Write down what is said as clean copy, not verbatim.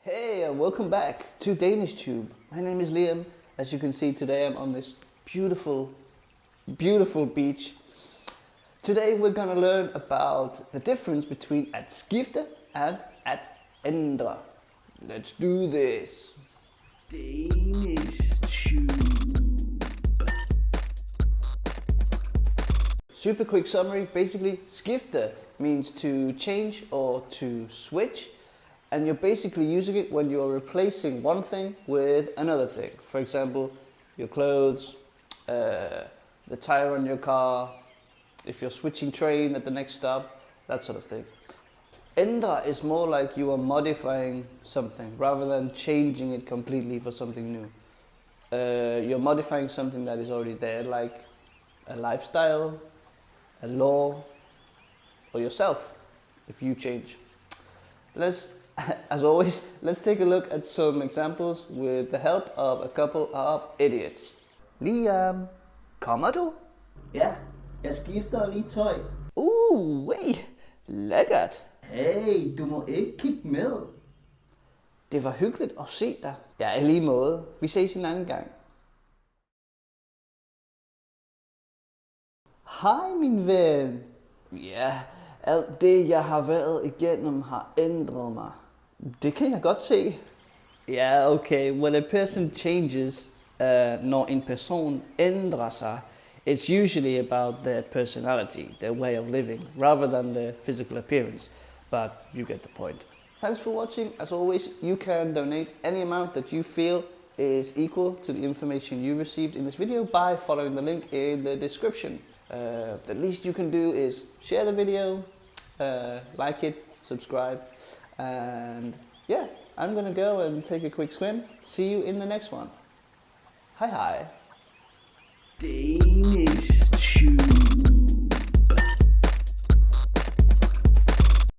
Hey, and welcome back to DanishTube. My name is Liam. As you can see, today I'm on this beautiful, beautiful beach. Today we're gonna learn about the difference between at skifte and at ændre. Let's do this. DanishTube. Super quick summary. Basically, skifte means to change or to switch. And you're basically using it when you're replacing one thing with another thing. For example, your clothes, the tire on your car, if you're switching train at the next stop, that sort of thing. Ændre is more like you are modifying something rather than changing it completely for something new. You're modifying something that is already there, like a lifestyle, a law, or yourself, if you change. As always, let's take a look at some examples with the help of a couple of idiots. Liam, kommer du? Ja, jeg skifter lige tøj. Wait, lækkert. Hey, du må ikke kigge med. Det var hyggeligt at se dig. Ja, i lige måde. Vi ses en anden gang. Hej min ven. Ja, alt det jeg har været igennem har ændret mig. Det kan jeg godt se. Ja, okay. When a person changes, når en person ændrer sig, it's usually about their personality, their way of living, rather than their physical appearance. But you get the point. Thanks for watching. As always, you can donate any amount that you feel is equal to the information you received in this video by following the link in the description. The least you can do is share the video, like it, subscribe, and yeah, I'm gonna go and take a quick swim. See you in the next one. Hi hi.